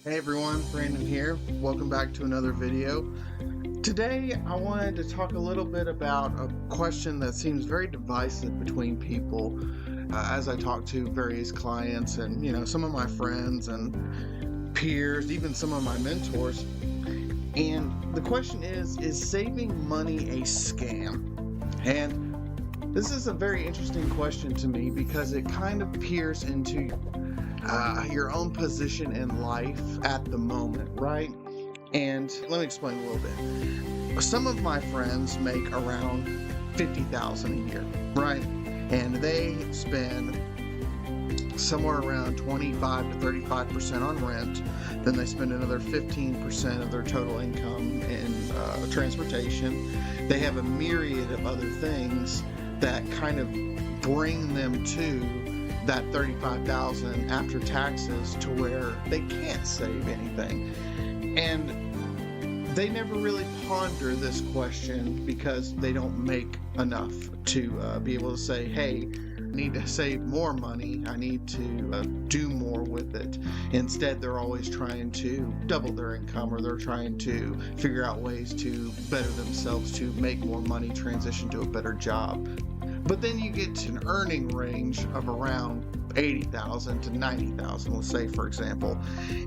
Hey everyone, Brandon here. Welcome back to another video. Today I wanted to talk a little bit about a question that seems very divisive between people as I talk to various clients and some of my friends and peers, even some of my mentors. And the question is saving money a scam? And this is a very interesting question to me because it kind of peers into your own position in life at the moment, right? And let me explain a little bit. Some of my friends make around $50,000 a year, right? And they spend somewhere around 25 to 35% on rent. Then they spend another 15% of their total income in transportation. They have a myriad of other things that kind of bring them to that $35,000 after taxes to where they can't save anything. And they never really ponder this question because they don't make enough to be able to say, hey, I need to save more money. I need to do more with it. Instead, they're always trying to double their income, or they're trying to figure out ways to better themselves, to make more money, transition to a better job. But then you get to an earning range of around $80,000 to $90,000, let's say, for example,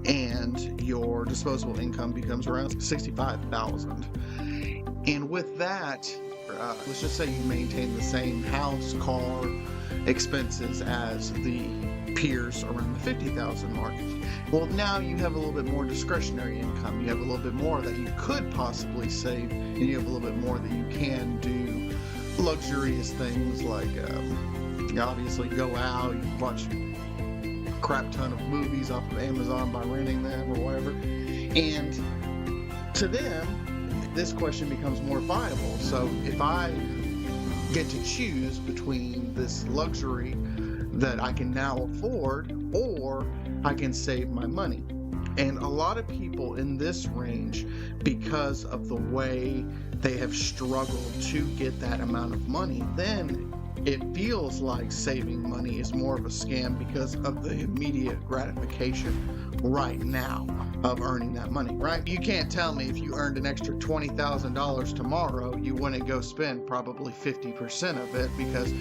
and your disposable income becomes around $65,000. And with that, let's just say you maintain the same house, car, expenses as the peers around the $50,000 mark. Well, now you have a little bit more discretionary income. You have a little bit more that you could possibly save, and you have a little bit more that you can do luxurious things like you obviously go out, you watch a crap ton of movies off of Amazon by renting them or whatever. And to them, this question becomes more viable. So if I get to choose between this luxury that I can now afford, or I can save my money. And a lot of people in this range, because of the way they have struggled to get that amount of money, then it feels like saving money is more of a scam because of the immediate gratification right now of earning that money, right? You can't tell me if you earned an extra $20,000 tomorrow, you wouldn't go spend probably 50% of it because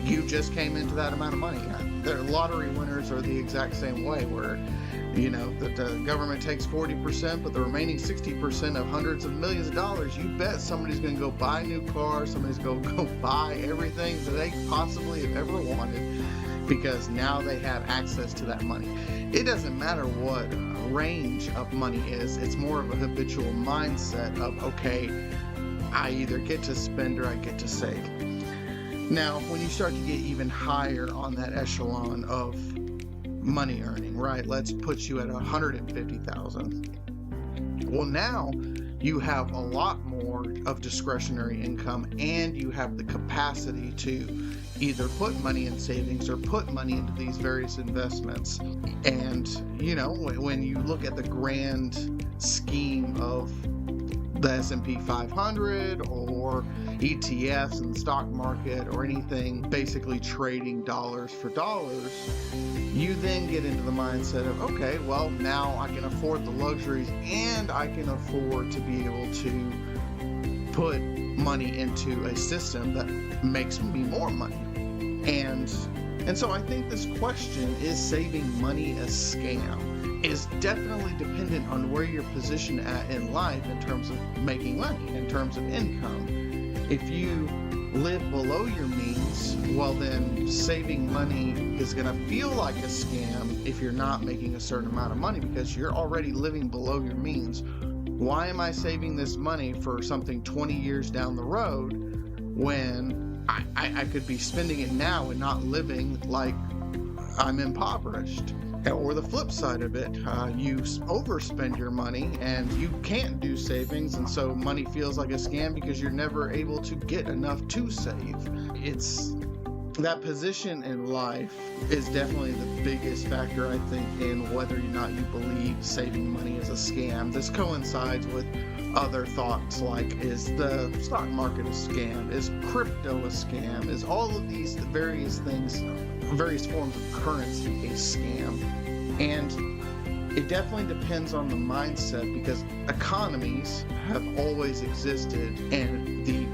you just came into that amount of money. The lottery winners are the exact same way, where the government takes 40%, but the remaining 60% of hundreds of millions of dollars, you bet somebody's going to go buy a new car, somebody's going to go buy everything that they possibly have ever wanted because now they have access to that money. It doesn't matter what range of money is, it's more of a habitual mindset of, okay, I either get to spend or I get to save. Now, when you start to get even higher on that echelon of money earning, right? Let's put you at $150,000. Well, now you have a lot more of discretionary income, and you have the capacity to either put money in savings or put money into these various investments. And, when you look at the grand scheme of the S&P 500 or ETFs in the stock market or anything basically trading dollars for dollars, you then get into the mindset of, okay, well, now I can afford the luxuries and I can afford to be able to put money into a system that makes me more money. And so I think this question, is saving money a scam, is definitely dependent on where you're positioned at in life in terms of making money, in terms of income. If you live below your means, well then saving money is going to feel like a scam if you're not making a certain amount of money because you're already living below your means. Why am I saving this money for something 20 years down the road when I could be spending it now and not living like I'm impoverished? Or the flip side of it, you overspend your money and you can't do savings, and so money feels like a scam because you're never able to get enough to save. It's that position in life is definitely the biggest factor, I think, in whether or not you believe saving money is a scam. This coincides with other thoughts like, is the stock market a scam? Is crypto a scam? Is all of these various things, various forms of currency, a scam? And it definitely depends on the mindset, because economies have always existed and the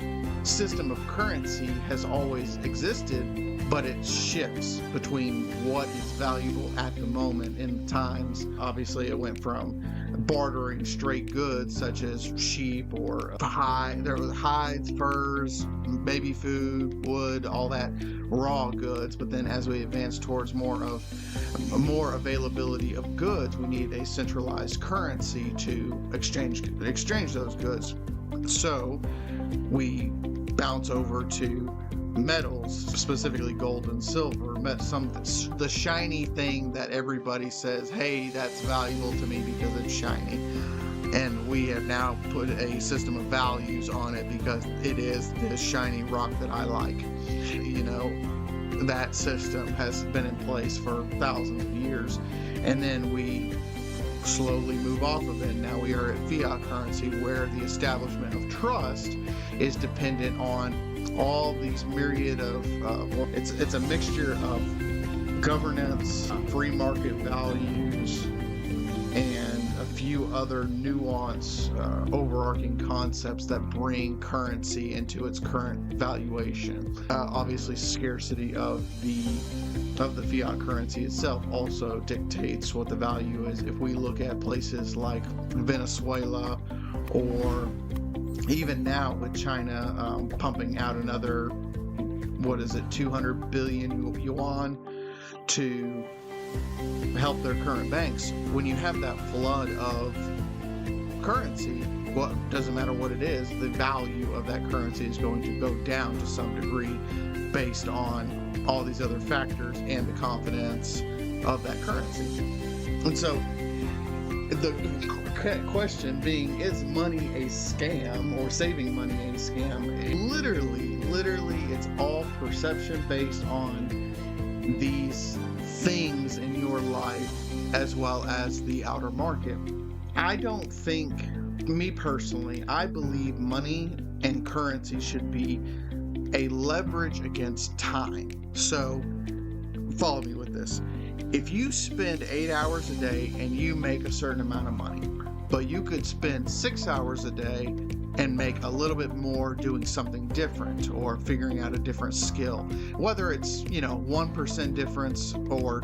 system of currency has always existed, but it shifts between what is valuable at the moment in times. Obviously, it went from bartering straight goods such as sheep or there was hides, furs, baby food, wood, all that raw goods. But then as we advance towards more availability of goods, we need a centralized currency to exchange those goods. So we bounce over to metals, specifically gold and silver, the shiny thing that everybody says, hey, that's valuable to me because it's shiny. And we have now put a system of values on it because it is this shiny rock that I like. You know, that system has been in place for thousands of years. And then we slowly move off of it. Now we are at fiat currency, where the establishment of trust is dependent on all these myriad of it's a mixture of governance, free market values, and a few other nuanced overarching concepts that bring currency into its current valuation. Obviously, scarcity of the fiat currency itself also dictates what the value is. If we look at places like Venezuela, or even now with China pumping out another, 200 billion yuan to help their current banks. When you have that flood of currency, well, doesn't matter what it is, the value of that currency is going to go down to some degree based on all these other factors and the confidence of that currency. And so the question being, is money a scam, or saving money a scam? Literally, it's all perception based on these things in your life as well as the outer market. I don't think, me personally, I believe money and currency should be a leverage against time. So follow me with this. If you spend 8 hours a day and you make a certain amount of money, but you could spend 6 hours a day and make a little bit more doing something different or figuring out a different skill, whether it's 1% difference, or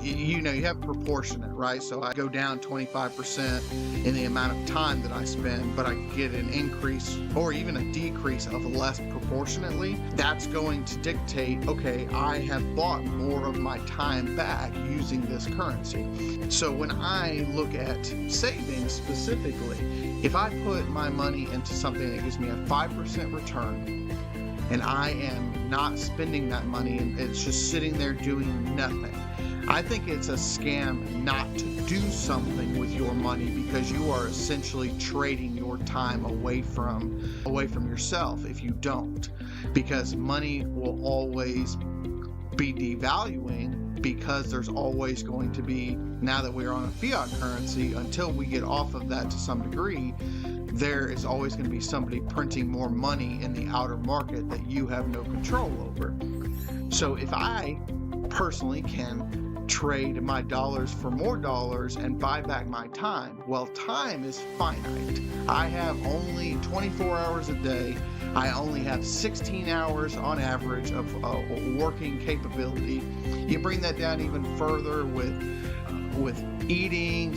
you have proportionate, right? So I go down 25% in the amount of time that I spend, but I get an increase or even a decrease of less proportionately. That's going to dictate, okay, I have bought more of my time back using this currency. So when I look at savings specifically, if I put my money into something that gives me a 5% return, and I am not spending that money and it's just sitting there doing nothing, I think it's a scam not to do something with your money, because you are essentially trading your time away from yourself if you don't. Because money will always be devaluing, because there's always going to be, now that we're on a fiat currency, until we get off of that to some degree, there is always going to be somebody printing more money in the outer market that you have no control over. So if I personally can trade my dollars for more dollars and buy back my time, well, time is finite. I have only 24 hours a day. I only have 16 hours on average of working capability. You bring that down even further with eating.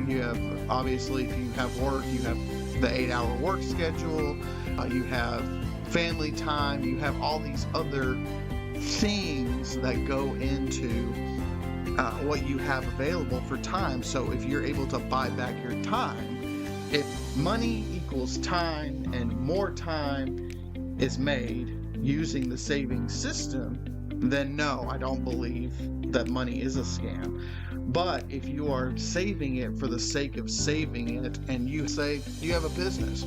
You have, obviously, if you have work, you have the 8-hour work schedule. You have family time. You have all these other things that go into what you have available for time. So if you're able to buy back your time, if money equals time and more time is made using the savings system, then no, I don't believe that money is a scam. But if you are saving it for the sake of saving it, and you say you have a business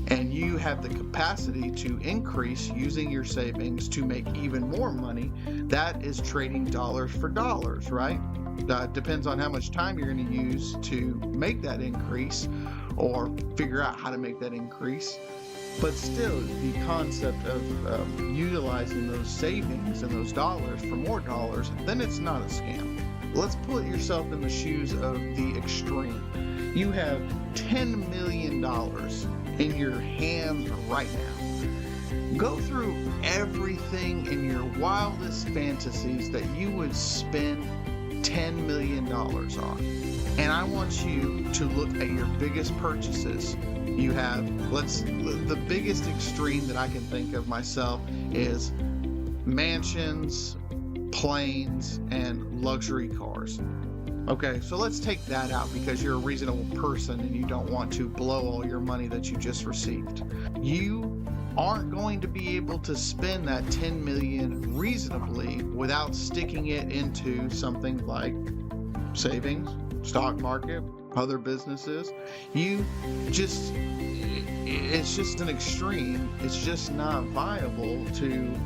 and you have the capacity to increase using your savings to make even more money, that is trading dollars for dollars, right? Depends on how much time you're going to use to make that increase or figure out how to make that increase. But still, the concept of utilizing those savings and those dollars for more dollars, then it's not a scam. let's put yourself in the shoes of the extreme. You have $10 million in your hands right now. Go through everything in your wildest fantasies that you would spend $10 million on. And I want you to look at your biggest purchases. You have, the biggest extreme that I can think of myself is mansions, planes, and luxury cars. Okay, so let's take that out because you're a reasonable person and you don't want to blow all your money that you just received. You aren't going to be able to spend that 10 million reasonably without sticking it into something like savings, stock market, other businesses. It's just an extreme. It's just not viable to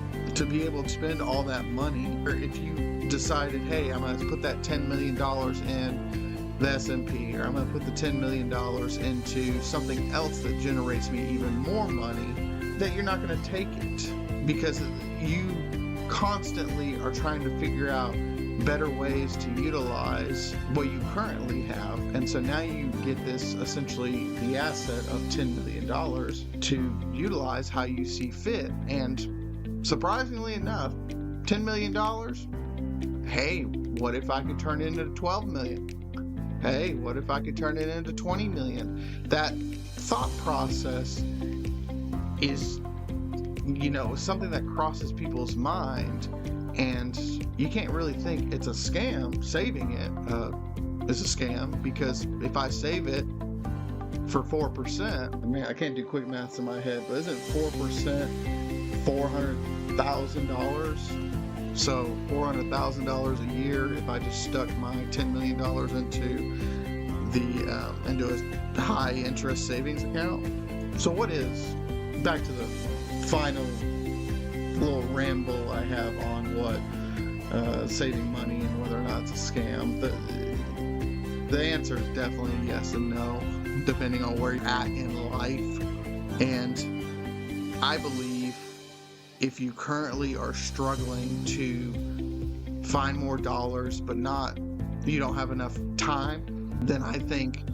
be able to spend all that money. Or if you decided, hey, I'm going to put that $10 million in the S&P, or I'm going to put the $10 million into something else that generates me even more money, that you're not going to take it because you constantly are trying to figure out better ways to utilize what you currently have. And so now you get this, essentially the asset of $10 million to utilize how you see fit. And surprisingly enough, $10 million, hey, what if I could turn it into 12 million? Hey, what if I could turn it into 20 million? That thought process is, something that crosses people's mind, and you can't really think it's a scam. Saving it is a scam, because if I save it for 4%, I can't do quick maths in my head, but isn't 4% $400,000? So $400,000 a year if I just stuck my $10 million into a high interest savings account. So back to the final little ramble I have on what saving money and whether or not it's a scam. The answer is definitely yes and no, depending on where you're at in life. And I believe if you currently are struggling to find more dollars but you don't have enough time, then I think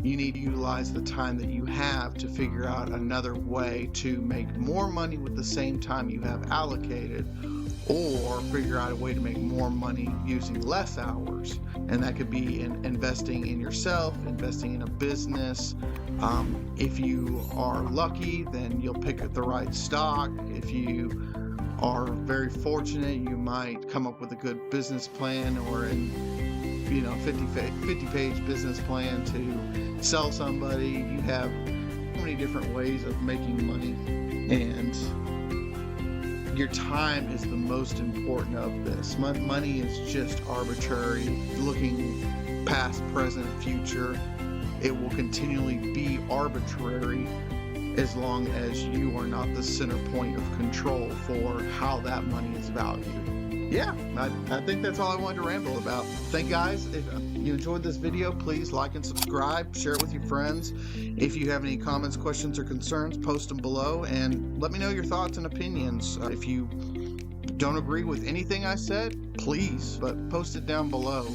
you need to utilize the time that you have to figure out another way to make more money with the same time you have allocated, or figure out a way to make more money using less hours. And that could be in investing in yourself, investing in a business. If you are lucky, then you'll pick the right stock. If you are very fortunate, you might come up with a good business plan, or 50-page business plan to sell somebody. You have so many different ways of making money, and your time is the most important of this. Money is just arbitrary, looking past, present, future. It will continually be arbitrary as long as you are not the center point of control for how that money is valued. Yeah, I think that's all I wanted to ramble about. Thank you guys. If you enjoyed this video, please like and subscribe, share it with your friends. If you have any comments, questions, or concerns, post them below and let me know your thoughts and opinions. If you don't agree with anything I said, please, but post it down below.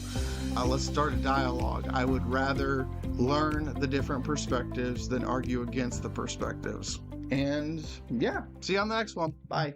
Let's start a dialogue. I would rather learn the different perspectives than argue against the perspectives. And yeah, see you on the next one. Bye.